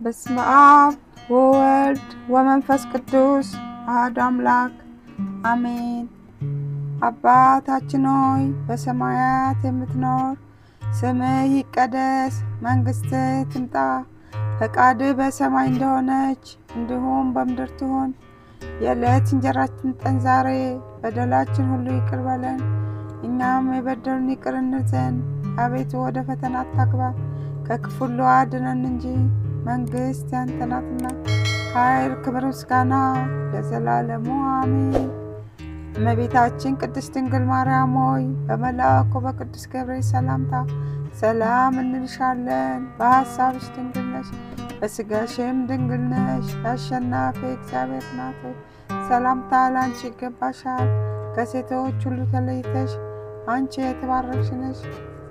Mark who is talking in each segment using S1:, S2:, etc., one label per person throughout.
S1: በስመ አብ ወወልድ ወመንፈስ ቅዱስ አሐዱ አምላክ አሜን። አባታችን ሆይ በሰማያት የምትኖር፣ ስምህ ይቀደስ፣ መንግሥትህ ትምጣ፣ ፈቃድህ በሰማይ እንደሆነች እንዲሁም በምድር ትሁን። የዕለት እንጀራችንን ስጠን ዛሬ፣ በደላችን ሁሉ ይቅር በለን እኛም የበደሉንን ይቅር እንል ዘንድ፣ አቤቱ ወደ ፈተና አታግባን ከክፉ ሁሉ አድነን እንጂ መንግሥት ያንተ ናትና፣ ኃይል፣ ክብር፣ ምስጋና ለዘላለሙ አሜን። እመቤታችን ቅድስት ድንግል ማርያም ሆይ በመልአኩ በቅዱስ ገብርኤል ሰላምታ ሰላም እንልሻለን። በሐሳብሽ ድንግል ነሽ፣ በሥጋሽም ድንግል ነሽ። የአሸናፊ እግዚአብሔር እናት ሆይ ሰላምታ ላንቺ ይገባሻል። ከሴቶች ሁሉ ተለይተሽ አንቺ የተባረክሽ ነሽ፣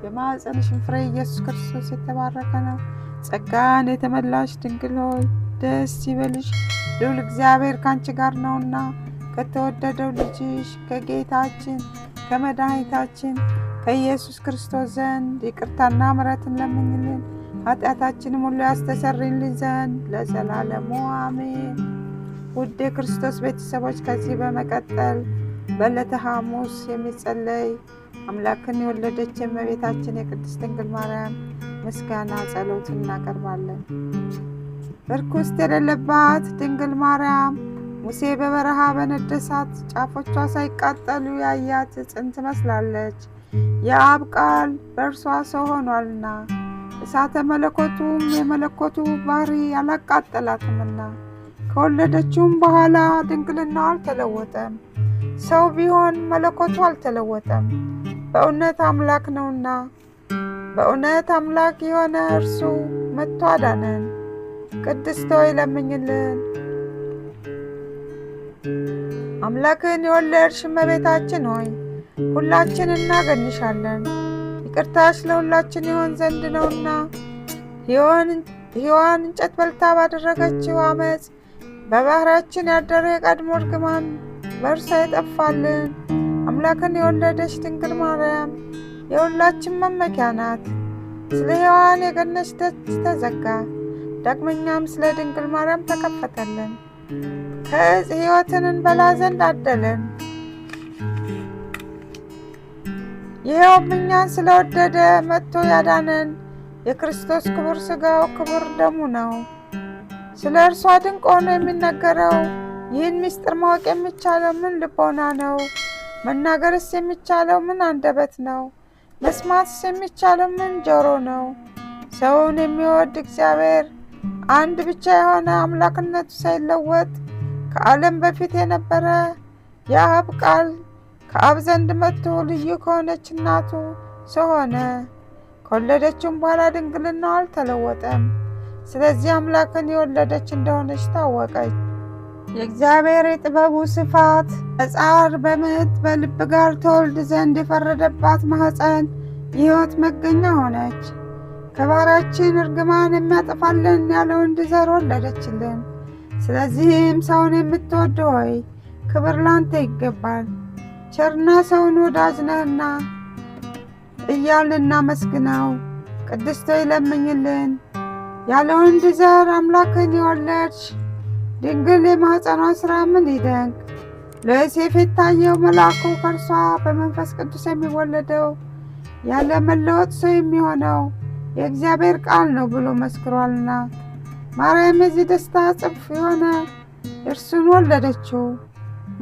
S1: የማኅፀንሽም ፍሬ ኢየሱስ ክርስቶስ የተባረከ ነው። ጸጋን የተመላሽ ድንግል ሆይ ደስ ይበልሽ፣ ልዑል እግዚአብሔር ካንቺ ጋር ነውና ከተወደደው ልጅሽ ከጌታችን ከመድኃኒታችን ከኢየሱስ ክርስቶስ ዘንድ ይቅርታና ምሕረትን ለምኝልን ኃጢአታችንም ሁሉ ያስተሰርይልን ዘንድ ለዘላለሙ አሜን። ውድ የክርስቶስ ቤተሰቦች፣ ከዚህ በመቀጠል በዕለተ ሐሙስ የሚጸለይ አምላክን የወለደች የእመቤታችን የቅድስት ድንግል ማርያም ምስጋና ጸሎት እናቀርባለን። እርኩስ የሌለባት ድንግል ማርያም ሙሴ በበረሃ በነደደ እሳት ጫፎቿ ሳይቃጠሉ ያያት ጽን ትመስላለች። የአብ ቃል በእርሷ ሰው ሆኗልና እሳተ መለኮቱም የመለኮቱ ባህሪ ያላቃጠላትምና ከወለደችውም በኋላ ድንግልናው አልተለወጠም። ሰው ቢሆን መለኮቱ አልተለወጠም፣ በእውነት አምላክ ነውና። በእውነት አምላክ የሆነ እርሱ መጥቶ አዳነን። ቅድስት ሆይ ለምኝልን። አምላክን የወለድሽ እመቤታችን ሆይ ሁላችን እናገንሻለን። ይቅርታሽ ለሁላችን ይሆን ዘንድ ነውና ሔዋን እንጨት በልታ ባደረገችው አመፅ በባህራችን ያደረ የቀድሞ እርግማን በእርሷ የጠፋልን። አምላክን የወለደች ድንግል ማርያም የሁላችን መመኪያ ናት። ስለ ሔዋን የገነች ደጅ ተዘጋ፣ ዳግመኛም ስለ ድንግል ማርያም ተከፈተልን። ከዕፀ ሕይወትን እንበላ ዘንድ አደለን። ይኸውም እኛን ስለወደደ መጥቶ ያዳነን የክርስቶስ ክቡር ሥጋው ክቡር ደሙ ነው። ስለ እርሷ ድንቅ ሆኖ የሚነገረው ይህን ምስጢር ማወቅ የሚቻለው ምን ልቦና ነው? መናገርስ የሚቻለው ምን አንደበት ነው? መስማትስ የሚቻለው ምን ጆሮ ነው? ሰውን የሚወድ እግዚአብሔር አንድ ብቻ የሆነ አምላክነቱ ሳይለወጥ ከዓለም በፊት የነበረ የአብ ቃል ከአብ ዘንድ መጥቶ ልዩ ከሆነች እናቱ ሰው ሆነ። ከወለደችውም በኋላ ድንግልናው አልተለወጠም። ስለዚህ አምላክን የወለደች እንደሆነች ታወቀች። የእግዚአብሔር የጥበቡ ስፋት በጻር በምጥ በልብ ጋር ተወልድ ዘንድ የፈረደባት ማኅፀን የሕይወት መገኛ ሆነች። ከባህራችን እርግማን የሚያጠፋልን ያለ ወንድ ዘር ወለደችልን። ስለዚህም ሰውን የምትወድ ሆይ ክብር ላንተ ይገባል፣ ቸርና ሰውን ወዳጅ ነህና እያልን እናመስግነው። ቅድስት ሆይ ለምኝልን። ያለ ወንድ ዘር አምላክን የወለድሽ ድንግል የማኅፀኗ ሥራ ምን ይደንቅ! ለዮሴፍ የታየው መልአኩ ከእርሷ በመንፈስ ቅዱስ የሚወለደው ያለ መለወጥ ሰው የሚሆነው የእግዚአብሔር ቃል ነው ብሎ መስክሯልና። ማርያም የዚህ ደስታ ጽንፍ የሆነ እርሱን ወለደችው።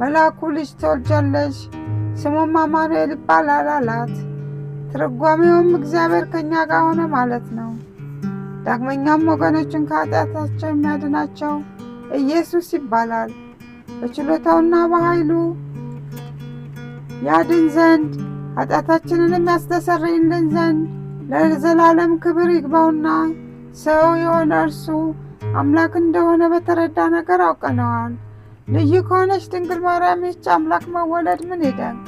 S1: መልአኩ ልጅ ትወልጃለሽ፣ ስሙም አማኑኤል ይባላል አላት። ትርጓሜውም እግዚአብሔር ከእኛ ጋር ሆነ ማለት ነው። ዳግመኛም ወገኖችን ከኃጢአታቸው የሚያድናቸው ኢየሱስ ይባላል። በችሎታውና በኃይሉ ያድን ዘንድ ኃጢአታችንንም ያስተሰርይልን ዘንድ ለዘላለም ክብር ይግባውና ሰው የሆነ እርሱ አምላክ እንደሆነ በተረዳ ነገር አውቀነዋል። ልዩ ከሆነች ድንግል ማርያም ይህች አምላክ መወለድ ምን ይደንቅ!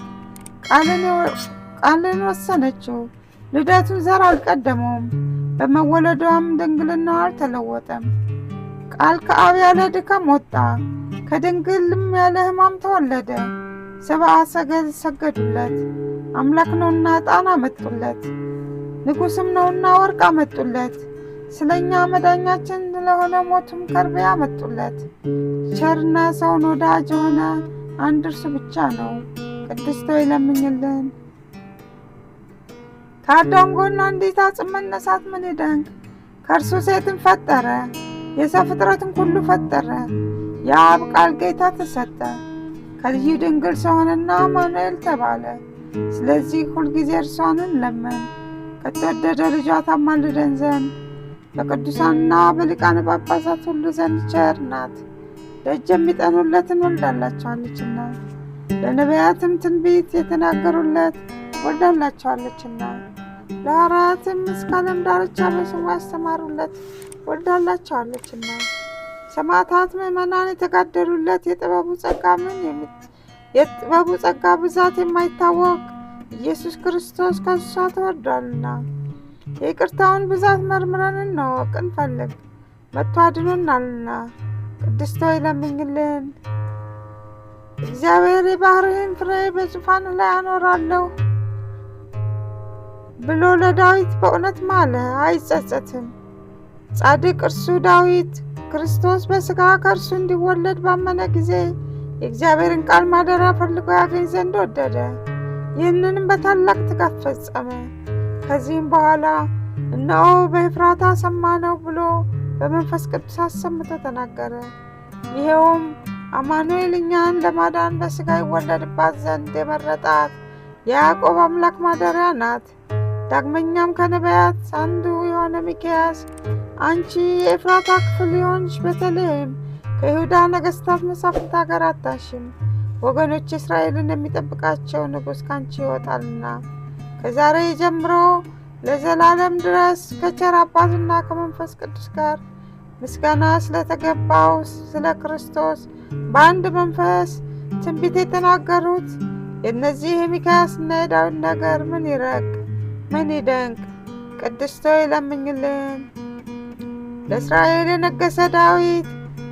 S1: ቃልን ወሰነችው፣ ልደቱን ዘር አልቀደመውም፣ በመወለዷም ድንግልናው አልተለወጠም። ቃል ከአብ ያለ ድካም ወጣ፣ ከድንግልም ያለ ሕማም ተወለደ። ሰብአ ሰገል ሰገዱለት። አምላክ ነውና ዕጣን አመጡለት፣ ንጉሥም ነውና ወርቅ አመጡለት። ስለኛ መዳኛችን ስለሆነ ሞቱም ከርቤ አመጡለት። ቸርና ሰውን ወዳጅ የሆነ አንድ እርሱ ብቻ ነው። ቅድስት ሆይ ለምኝልን። ከአዳም ጎን አንዲት አጽም መነሳት ምን ይደንቅ! ከእርሱ ሴትን ፈጠረ፣ የሰው ፍጥረትን ሁሉ ፈጠረ። የአብ ቃል ጌታ ተሰጠ፣ ከልዩ ድንግል ሰው ሆነና አማኑኤል ተባለ። ስለዚህ ሁልጊዜ እርሷን እንለምን፣ ከተወደደ ልጇ ታማልደን ዘንድ በቅዱሳንና በሊቃነ ጳጳሳት ሁሉ ዘንድ ቸር ናት። ደጅ የሚጠኑለትን ወልዳላቸዋለችና ለነቢያትም ትንቢት የተናገሩለት ወልዳላቸዋለችና ለሐዋርያትም እስከ ዓለም ዳርቻ በስሙ ያስተማሩለት ወልዳላቸዋለችና ሰማዕታት ምዕመናን የተጋደሉለት የጥበቡ ጸጋ ብዛት የማይታወቅ ኢየሱስ ክርስቶስ ከእሷ ተወልዷልና የይቅርታውን ብዛት መርምረን እንወቅ እንፈልግ፣ መጥቶ አድኖናልና። ቅድስት ሆይ ለምኝልን። እግዚአብሔር የባሕርህን ፍሬ በዙፋን ላይ አኖራለሁ ብሎ ለዳዊት በእውነት ማለ፣ አይጸጸትም። ጻድቅ እርሱ ዳዊት ክርስቶስ በሥጋ ከእርሱ እንዲወለድ ባመነ ጊዜ የእግዚአብሔርን ቃል ማደሪያ ፈልጎ ያገኝ ዘንድ ወደደ። ይህንንም በታላቅ ትጋት ፈጸመ። ከዚህም በኋላ እነሆ በኤፍራታ ሰማነው ብሎ በመንፈስ ቅዱስ አሰምቶ ተናገረ። ይሄውም አማኑኤል እኛን ለማዳን በሥጋ ይወለድባት ዘንድ የመረጣት የያዕቆብ አምላክ ማደሪያ ናት። ዳግመኛም ከነቢያት አንዱ የሆነ ሚክያስ አንቺ የኤፍራታ ክፍል የሆንሽ ቤተልሔም ከይሁዳ ነገሥታት መሳፍንት አገር አታንሽም፣ ወገኖች እስራኤልን የሚጠብቃቸው ንጉሥ ካንቺ ይወጣልና ከዛሬ ጀምሮ ለዘላለም ድረስ ከቸር አባትና ከመንፈስ ቅዱስ ጋር ምስጋና ስለተገባው ስለ ክርስቶስ በአንድ መንፈስ ትንቢት የተናገሩት የእነዚህ የሚክያስና የዳዊት ነገር ምን ይረቅ ምን ይደንቅ! ቅድስት ሆይ ለምኝልን። ለእስራኤል የነገሰ ዳዊት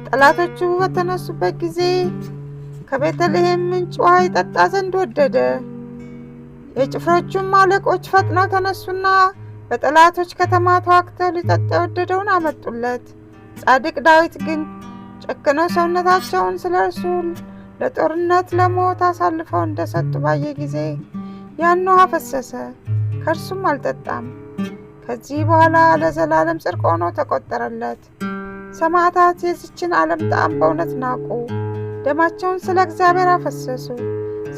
S1: ጠላቶቹ በተነሱበት ጊዜ ከቤተልሔም ምንጭ ውሃ ይጠጣ ዘንድ ወደደ። የጭፍሮቹም አለቆች ፈጥነው ተነሱና በጠላቶች ከተማ ተዋግተው ሊጠጣ የወደደውን አመጡለት። ጻድቅ ዳዊት ግን ጨክነው ሰውነታቸውን ስለ እርሱ ለጦርነት ለሞት አሳልፈው እንደሰጡ ባየ ጊዜ ያን ውሃ ፈሰሰ፣ ከእርሱም አልጠጣም። ከዚህ በኋላ ለዘላለም ጽድቅ ሆኖ ተቆጠረለት። ሰማዕታት የዚችን ዓለም ጣዕም በእውነት ናቁ፣ ደማቸውን ስለ እግዚአብሔር አፈሰሱ፣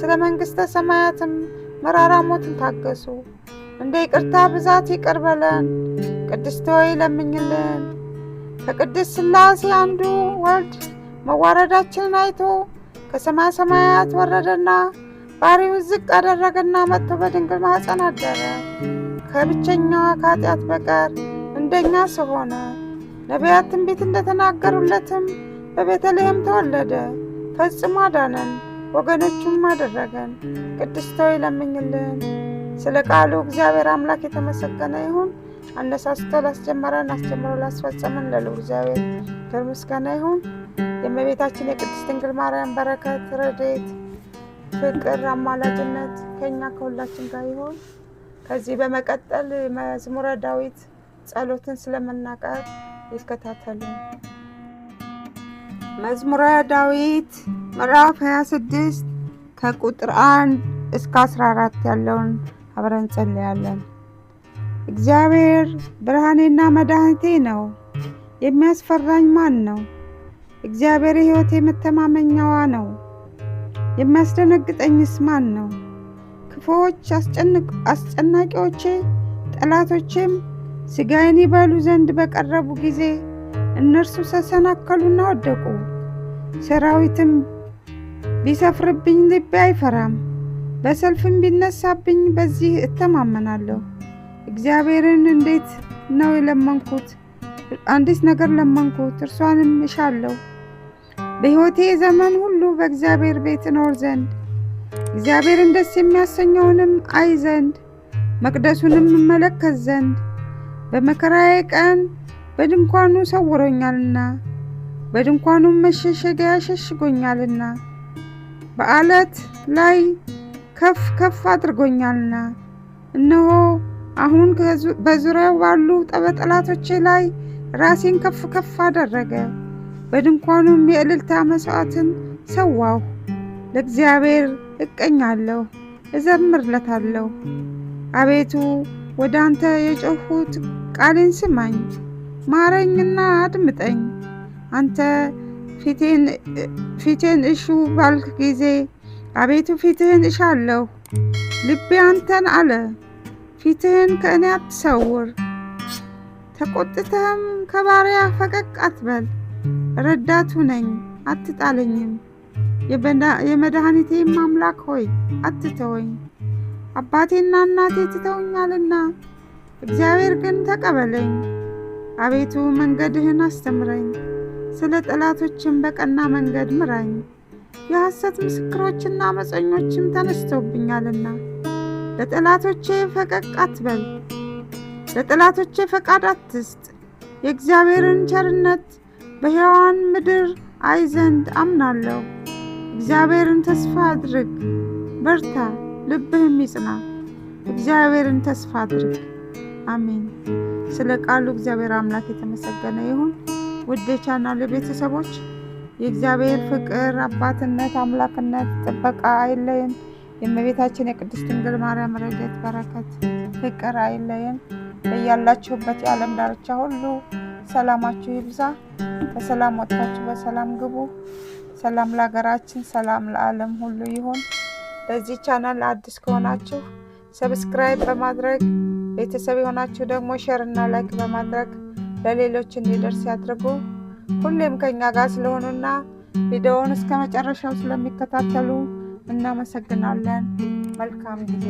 S1: ስለ መንግሥተ ሰማያትም መራራ ሞትን ታገሱ። እንደ ይቅርታ ብዛት ይቅር በለን። ቅድስት ሆይ ለምኝልን። ከቅድስት ሥላሴ አንዱ ወልድ መዋረዳችንን አይቶ ከሰማይ ሰማያት ወረደና ባሕሪውን ዝቅ አደረገና መጥቶ በድንግል ማኅፀን አደረ። ከብቸኛዋ ከኃጢአት በቀር እንደኛ ሰው ሆነ። ነቢያት ትንቢት እንደተናገሩለትም በቤተልሔም ተወለደ። ፈጽሞ አዳነን፣ ወገኖቹም አደረገን። ቅድስት ሆይ ለምኝልን። ስለ ቃሉ እግዚአብሔር አምላክ የተመሰገነ ይሁን። አነሳስቶ ላስጀመረን አስጀምሮ ላስፈጸመን ለልዑል እግዚአብሔር ክብር ምስጋና ይሁን። የእመቤታችን የቅድስት ድንግል ማርያም በረከት፣ ረድኤት፣ ፍቅር፣ አማላጅነት ከእኛ ከሁላችን ጋር ይሁን። ከዚህ በመቀጠል መዝሙረ ዳዊት ጸሎትን ስለመናቀር ይከታተሉ። መዝሙረ ዳዊት ምዕራፍ 26 ከቁጥር 1 እስከ 14 ያለውን አብረን እንጸልያለን። እግዚአብሔር ብርሃኔና መድኃኒቴ ነው፣ የሚያስፈራኝ ማን ነው? እግዚአብሔር የሕይወቴ መተማመኛዋ ነው፣ የሚያስደነግጠኝስ ማን ነው? ክፉዎች አስጨናቂዎቼ ጠላቶቼም ሥጋዬን ይበሉ ዘንድ በቀረቡ ጊዜ እነርሱ ተሰናከሉና ወደቁ። ሰራዊትም ቢሰፍርብኝ ልቤ አይፈራም፣ በሰልፍም ቢነሳብኝ በዚህ እተማመናለሁ። እግዚአብሔርን እንዴት ነው የለመንኩት? አንዲት ነገር ለመንኩት፣ እርሷንም እሻለሁ፣ በሕይወቴ ዘመን ሁሉ በእግዚአብሔር ቤት እኖር ዘንድ እግዚአብሔርን ደስ የሚያሰኘውንም አይ ዘንድ መቅደሱንም እመለከት ዘንድ። በመከራዬ ቀን በድንኳኑ ሰውሮኛልና በድንኳኑም መሸሸጊያ ሸሽጎኛልና። በዓለት ላይ ከፍ ከፍ አድርጎኛልና። እነሆ አሁን በዙሪያው ባሉ ጠላቶቼ ላይ ራሴን ከፍ ከፍ አደረገ። በድንኳኑም የእልልታ መስዋዕትን ሰዋሁ። ለእግዚአብሔር እቀኛለሁ፣ እዘምርለታለሁ። አቤቱ ወደ አንተ የጮኽሁት ቃሌን ስማኝ፣ ማረኝና አድምጠኝ። አንተ ፊቴን እሹ ባልክ ጊዜ አቤቱ ፊትህን እሻለሁ። ልቤ አንተን አለ፣ ፊትህን ከእኔ አትሰውር። ተቆጥተህም ከባሪያ ፈቀቅ አትበል። ረዳቱ ነኝ፣ አትጣለኝም። የመድኃኒቴም አምላክ ሆይ አትተወኝ። አባቴና እናቴ ትተውኛልና እግዚአብሔር ግን ተቀበለኝ። አቤቱ መንገድህን አስተምረኝ፣ ስለ ጠላቶችም በቀና መንገድ ምራኝ። የሐሰት ምስክሮችና አመፀኞችም ተነስተውብኛልና ለጠላቶቼ ፈቀቅ አትበል። ለጠላቶቼ ፈቃድ አትስጥ። የእግዚአብሔርን ቸርነት በሕያዋን ምድር አይ ዘንድ አምናለሁ። እግዚአብሔርን ተስፋ አድርግ፣ በርታ፣ ልብህም ይጽና። እግዚአብሔርን ተስፋ አድርግ። አሜን። ስለ ቃሉ እግዚአብሔር አምላክ የተመሰገነ ይሁን። ውድ የቻናሌ ቤተሰቦች የእግዚአብሔር ፍቅር፣ አባትነት፣ አምላክነት፣ ጥበቃ አይለየን። የእመቤታችን የቅድስት ድንግል ማርያም ረድኤት፣ በረከት፣ ፍቅር አይለየን። በያላችሁበት የዓለም ዳርቻ ሁሉ ሰላማችሁ ይብዛ። በሰላም ወጥታችሁ በሰላም ግቡ። ሰላም ለሀገራችን፣ ሰላም ለዓለም ሁሉ ይሁን። ለዚህ ቻናል አዲስ ከሆናችሁ ሰብስክራይብ በማድረግ ቤተሰብ የሆናችሁ ደግሞ ሼር እና ላይክ በማድረግ ለሌሎች እንዲደርስ ያድርጉ። ሁሌም ከኛ ጋር ስለሆኑና ቪዲዮውን እስከ መጨረሻው ስለሚከታተሉ እናመሰግናለን። መልካም ጊዜ